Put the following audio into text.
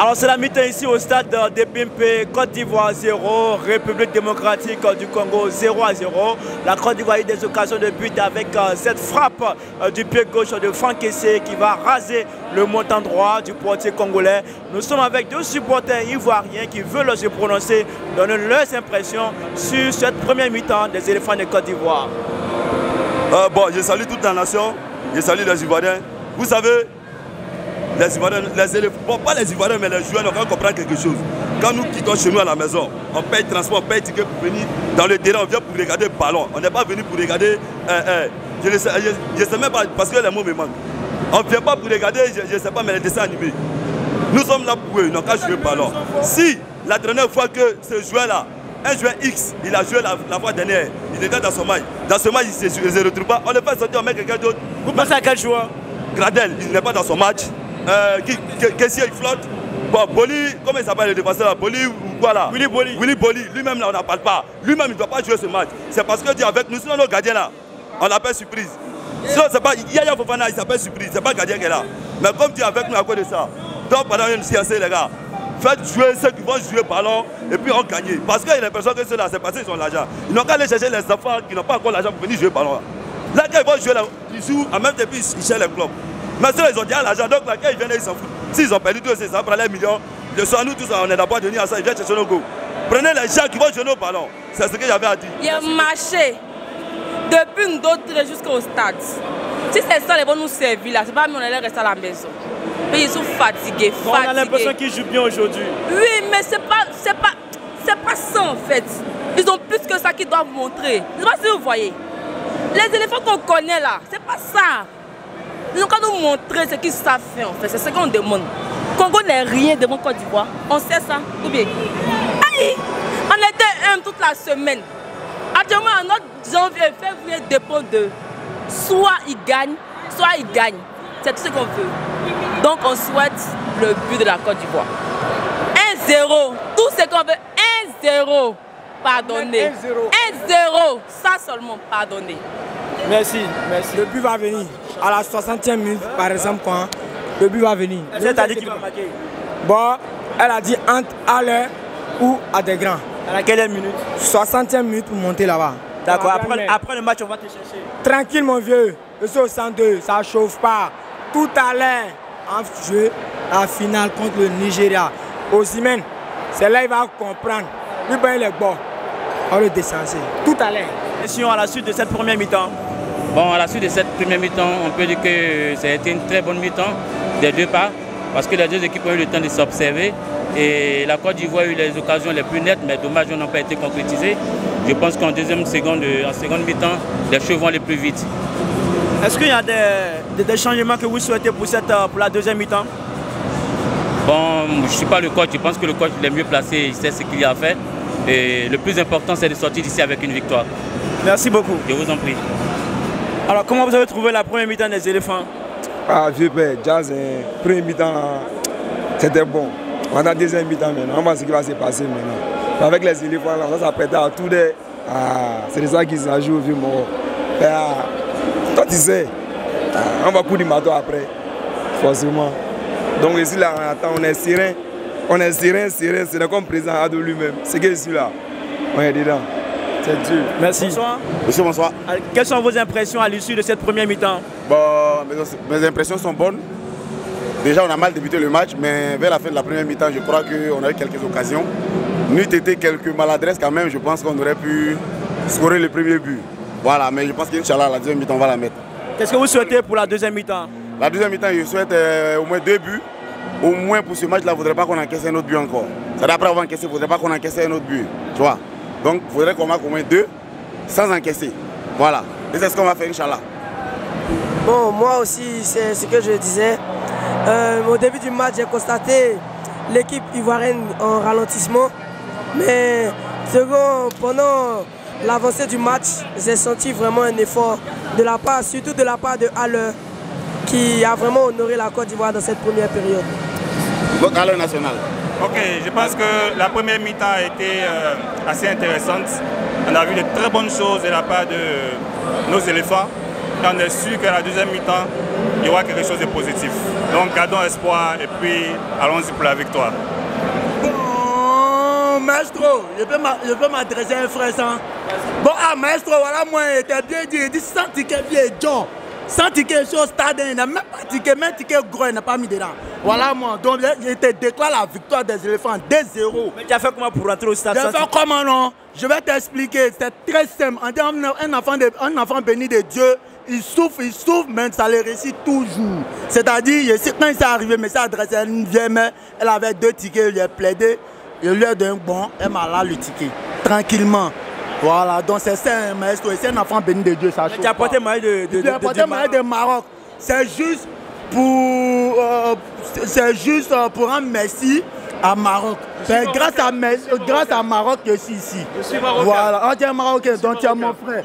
Alors c'est la mi-temps ici au stade de Bimpe, Côte d'Ivoire 0, République démocratique du Congo 0-0. La Côte d'Ivoire a eu des occasions de but avec cette frappe du pied gauche de Franck Kessé qui va raser le montant droit du portier congolais. Nous sommes avec deux supporters ivoiriens qui veulent se prononcer, donner leurs impressions sur cette première mi-temps des éléphants de Côte d'Ivoire. Bon, je salue toute la nation, je salue les Ivoiriens. Vous savez, les Ivoiriens, les éléphants, bon, pas les Ivoiriens, mais les joueurs, on va comprendre quelque chose. Quand nous quittons chez nous à la maison, on paye transport, on paye ticket pour venir dans le terrain, on vient pour regarder le ballon. On n'est pas venu pour regarder, je ne sais même pas, parce que les mots me manquent. On ne vient pas pour regarder, je ne sais pas, mais les dessins animés. Nous sommes là pour eux, ils n'ont qu'à jouer le ballon. Si la dernière fois que ce joueur-là, un joueur X, il a joué la fois dernière, il était dans son match. Dans ce match, il ne se retrouve pas. On le fait sortir, on met quelqu'un d'autre. Vous pensez à quel joueur? Gradel, il n'est pas dans son match. Kessier, il flotte. Bon, Boli, comment il s'appelle le défenseur là? Boli ou quoi là? Willy Boli. Willy Boli, lui-même là, on n'en parle pas. Lui-même, il ne doit pas jouer ce match. C'est parce que Dieu avec nous, sinon nos gardiens là, on l'appelle surprise. Sinon, c'est pas Yaya Fofana, il s'appelle surprise. C'est pas gardien qui est là. Mais comme Dieu avec nous à cause de ça, donc pendant une séance, les gars, faites jouer ceux qui vont jouer le ballon et puis on gagne. Parce qu'il y a l'impression que ceux-là, c'est parce qu'ils ont l'argent. Ils n'ont qu'à aller chercher les enfants qui n'ont pas encore l'argent pour venir jouer le ballon. Là, quand ils vont jouer, là, ils jouent en même temps, puis ils cherchent les clubs. Mais ceux ils ont déjà l'argent, donc là, quand ils viennent, ils s'en foutent. S'ils ont perdu tout, ça prend les millions. Le soir, nous tous, on est d'abord venus à ça, ils viennent chercher nos go. Prenez les gens qui vont jouer au ballon. C'est ce que j'avais à dire. Il y a marché depuis d'autres jusqu'au stade. Si c'est ça, ils vont nous servir là. C'est pas nous, on allait rester à la maison. Mais ils sont fatigués. Bon, on a l'impression qu'ils jouent bien aujourd'hui. Oui, mais c'est pas ça en fait. Ils ont plus que ça qu'ils doivent montrer. Je ne sais pas si vous voyez. Les éléphants qu'on connaît là, c'est pas ça. Ils ont qu'à nous montrer ce qu'ils savent faire en fait. C'est ce qu'on demande. Congo n'est rien devant Côte d'Ivoire. On sait ça. Ou bien. Aïe, on était toute la semaine. Actuellement, notre janvier, février dépend de soit ils gagnent, soit ils gagnent. C'est tout ce qu'on veut. Donc on souhaite le but de la Côte d'Ivoire. 1-0. Tout ce qu'on veut. 1-0. Pardonnez. 1-0. Ça seulement, pardonnez. Merci, merci. Le but va venir. À la 60e minute, par exemple, quand le but va venir. C'est-à-dire qu'il va marquer. Bon, elle a dit entre à l'heure ou à des grands. À la quelle minute? 60e minute pour monter là-bas. D'accord, après le match, on va te chercher. Tranquille, mon vieux. Je suis au 102, ça ne chauffe pas. Tout à l'heure, on joue la finale contre le Nigeria. Osimhen, c'est là qu'il va comprendre. Lui, ben, il est bon. On le descenser. Tout à l'heure. Question à la suite de cette première mi-temps. Bon, à la suite de cette première mi-temps, on peut dire que ça a été une très bonne mi-temps des deux parts, parce que les deux équipes ont eu le temps de s'observer et la Côte d'Ivoire a eu les occasions les plus nettes, mais dommage, elles n'ont pas été concrétisées. Je pense qu'en seconde mi-temps, les choses vont aller plus vite. Est-ce qu'il y a des changements que vous souhaitez pour la deuxième mi-temps? Bon, je ne suis pas le coach, je pense que le coach est mieux placé, il sait ce qu'il a à faire. Et le plus important, c'est de sortir d'ici avec une victoire. Merci beaucoup. Je vous en prie. Alors, comment vous avez trouvé la première mi-temps des éléphants? Ah, vieux père, Jazz, premier mi-temps, c'était bon. On a deuxième mi-temps maintenant, on va voir ce qui va se passer maintenant. Avec les éléphants, là, ça s'apprête à tout des. C'est ça qui se joue au vieux mort. Toi, tu sais, on va couper du marteau après, forcément. Donc ici, là, on attend, on est serein. On est serein, c'est comme président Ado lui-même. C'est que je suis là, on est dedans. C'est Dieu. Merci. Bonsoir. Monsieur, bonsoir. Quelles sont vos impressions à l'issue de cette première mi-temps? Bon, mes impressions sont bonnes. Déjà, on a mal débuté le match, mais vers la fin de la première mi-temps, je crois qu'on a eu quelques occasions. N'eût été quelques maladresses quand même, je pense qu'on aurait pu scorer le premier but. Voilà, mais je pense qu'Inch'Allah, la deuxième mi-temps, on va la mettre. Qu'est-ce que vous souhaitez pour la deuxième mi-temps? La deuxième mi-temps, je souhaite au moins 2 buts. Au moins pour ce match-là, il ne faudrait pas qu'on encaisse un autre but encore. C'est-à-dire après avoir encaissé, il ne faudrait pas qu'on encaisse un autre but. Tu vois? Donc il faudrait qu'on marque au moins 2 sans encaisser. Voilà. Et c'est ce qu'on va faire, Inch'Allah. Bon, moi aussi, c'est ce que je disais. Au début du match, j'ai constaté l'équipe ivoirienne en ralentissement. Mais pendant l'avancée du match, j'ai senti vraiment un effort de la part, surtout de la part de Haller, qui a vraiment honoré la Côte d'Ivoire dans cette première période. Donc Haller national. Ok, je pense que la première mi-temps a été assez intéressante. On a vu de très bonnes choses de la part de nos éléphants. Et on est sûr que la deuxième mi-temps il y aura quelque chose de positif. Donc gardons espoir et puis allons-y pour la victoire. Bon, maestro, je peux m'adresser à un frère sans. Bon, maestro, voilà, moi, il était bien dit, il dit 100 tickets vieux, John. 100 tickets sur le stade, il n'a même pas de ticket, même ticket gros, il n'a pas mis dedans. Voilà, moi, donc je te déclare la victoire des éléphants 2-0. Mais tu as fait comment pour rentrer au stade? Je vais faire comment, non? Je vais t'expliquer, c'est très simple. Un enfant béni de Dieu, il souffre, mais ça le réussit toujours. C'est-à-dire, quand il s'est arrivé, mais il s'est adressé à une vieille mère, elle avait 2 tickets, il lui a plaidé, il lui a donné bon, elle m'a là le ticket, tranquillement. Voilà, donc c'est ça un maestro, c'est un enfant béni de Dieu, ça chauffe. Tu as apporté maille de Maroc. C'est juste pour un merci à Maroc. Grâce à Maroc, je suis ici. Je suis marocain. Voilà, tu es marocain, donc tu es mon frère.